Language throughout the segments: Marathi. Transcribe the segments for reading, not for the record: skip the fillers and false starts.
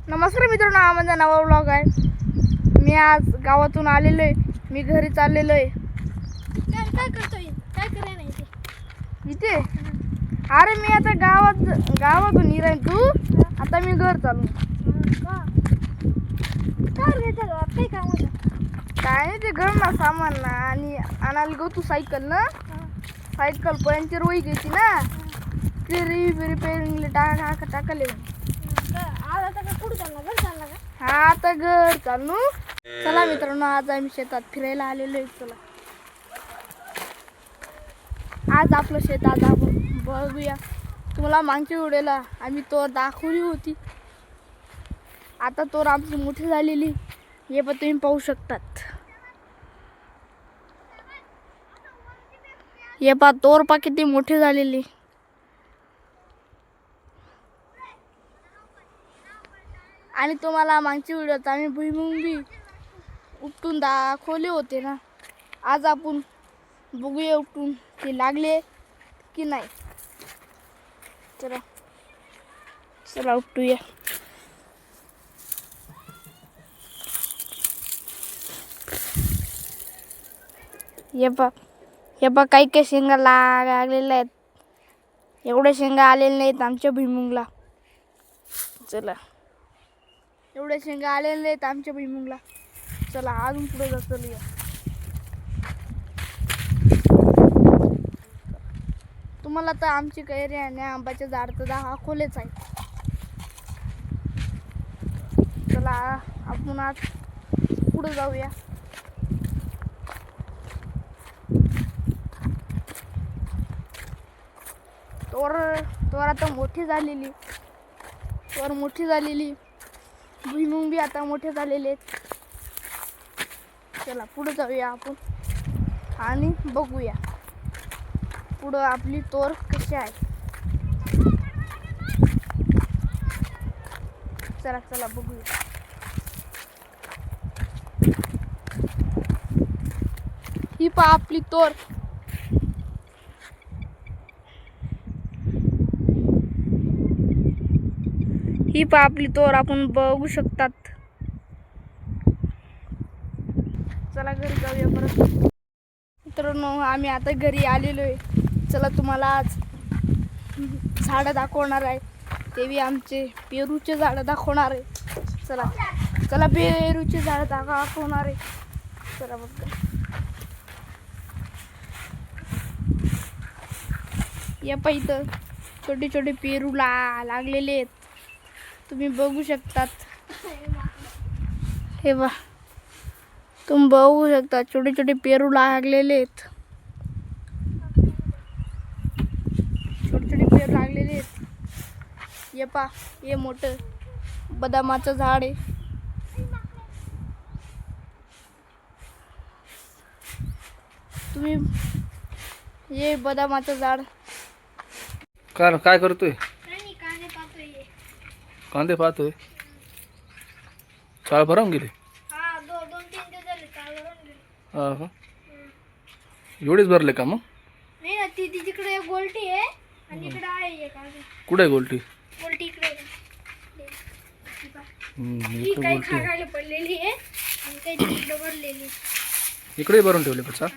नमस्कार मित्रांनो, हा माझा नवा व्लॉग आहे. मी आज गावातून आलेलो आहे. मी घरी चाललेलो आहे. काय करतोय? काय करायला नाही इथे अरे मी आता गावातून निघाय. तू आता मी घर चालू. काय घ्यायचं घरात? काय काम होतं? काय नाही ते घर ना सामान ना आणि आणायला गो तू सायकल ना. सायकल पंचर होई घ्यायची ना. ते रिपेअरिंगला टाकाले. आता का कुठं चालला? घर चालला का? हा आता घर चालू. चला मित्रांनो, आज आम्ही शेतात फिरायला आलेलो आहे. चला आज आपलं शेत आज आपण बघूया. तुम्हाला मागच्या व्हिडिओला आम्ही तोर दाखवली होती. आता तोर आमची मोठी झालेली हे पण तुम्ही पाहू शकतात. हे पा तोर पा किती मोठी झालेली. आणि तुम्हाला मागच्या व्हिडिओत आम्ही भुईमुंग बी उपटून दाखवले होते ना. आज आपण बघूया उपटून ते लागले की नाही. चला चला उपटूया. हे बघ काही काही शेंगा लागलेल्या आहेत. एवढ्या शेंगा आलेल्या नाहीत आमच्या भुईमुंगला. चला एवढ्या शेंगा आलेल्या नाहीत आमच्या भुईमुंगला. चला अजून पुढे चलूया. तुम्हाला तर आमची कैरी आणि आंब्याचे झाड तर दाखवलेच आहे. चला आपण आज पुढे जाऊया. तोर आता मोठी झालेली. भुईमुंग बी आता मोठे झालेले आहेत. चला पुढे जाऊया आपण आणि बघूया पुढं आपली तोर कशी आहे. चला चला बघूया. ही पहा आपली तोर. ही पहा आपली तोर आपण बघू शकतात. चला घरी जाऊया परत. मित्रांनो, आम्ही आता घरी आलेलो आहे. चला तुम्हाला आज झाडं दाखवणार आहे. ते बी आमचे पेरूचे झाडं दाखवणार आहे. चला चला पेरूचे झाडं दाखवणार आहे. चला बघ. या पा इथं छोटे छोटे पेरू लागलेले आहेत. तुम्ही बघू शकतात. हे बा तुम्ही बघू शकता छोटे छोटे पेरू लागलेले आहेत. छोटे छोटे पेरू लागलेले आहेत. हे पा हे मोठं बदामाचं झाड आहे. तुम्ही हे बदामाचं झाड. काय करतोय? नाही, कांदे पाहतोय. कांदे पाहतोय. चाळ भरावून गेले. हा, दोन तीन दिवस झाले चालवून गेले. हा का? एवढेच भरले का मग? नाही ना, ती तिकडे एक गोलटी आहे आणि इकडे आहे एक अजून. कुठे आहे गोलटी? गोलटी इकडे आहे. इकडे ती काही गोलटी. खायला पडलेली आहे आणि काही तिकडे भरलेली. इकडे भरून ठेवले का चाळ?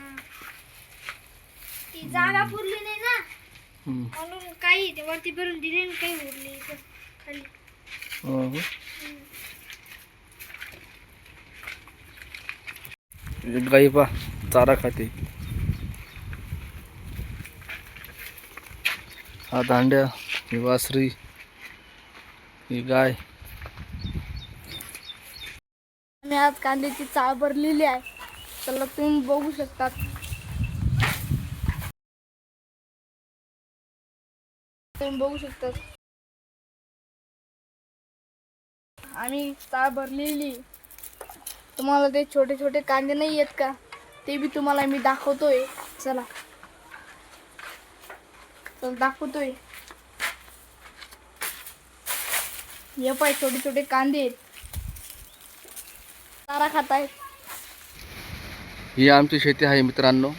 ती जागा पुरली नाही ना, म्हणून काही ते वरती भरून दिले आणि काही उरले इकडं खाली. गाई पा चारा खाते. हा दांड्या, ही वासरी, ही गाय. आम्ही आज कांद्याची चाळ भरलेली आहे. चला तुम्ही बघू शकतात. आम्ही चाळ भरलेली. तुम्हाला ते छोटे छोटे कांदे नाही आहेत का, ते बी तुम्हाला मी दाखवतोय. चला दाखवतोय. हे पाय छोटे छोटे कांदे आहेत. चारा खात आहेत. ही आमची शेती आहे मित्रांनो.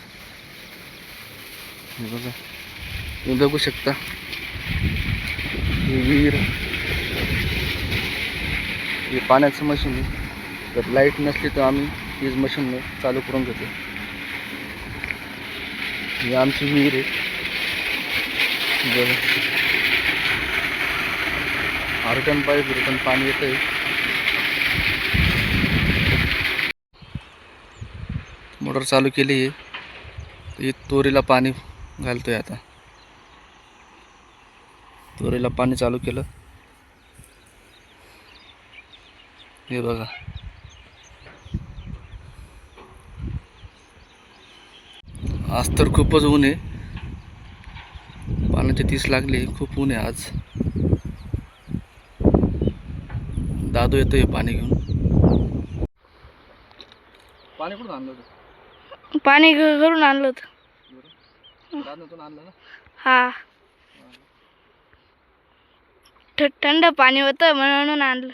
हे बघा, तुम्ही बघू शकता. विहीर हे पाण्याचं मशीन आहे. जर लाईट नसली तर आम्ही हीच मशीन चालू करून घेतो. ही आमची विहीर आहे. रिटर्न पाईप रिटर्न पाणी येतं आहे. मोटर चालू केली आहे. ही तोरीला पाणी घालतोय आता. तोरीला पाणी चालू केलं. हे बघा, आज तर खूपच ऊन आहे. पाण्याची तीस लागली. खूप ऊन आहे आज. दादू येतोय पाणी घेऊन. पाणी कुठून आणलं होतं? पाणी घरून आणलं होतं. दादूतून आणलं ना? हा, थंड पाणी होतं म्हणून आणलं.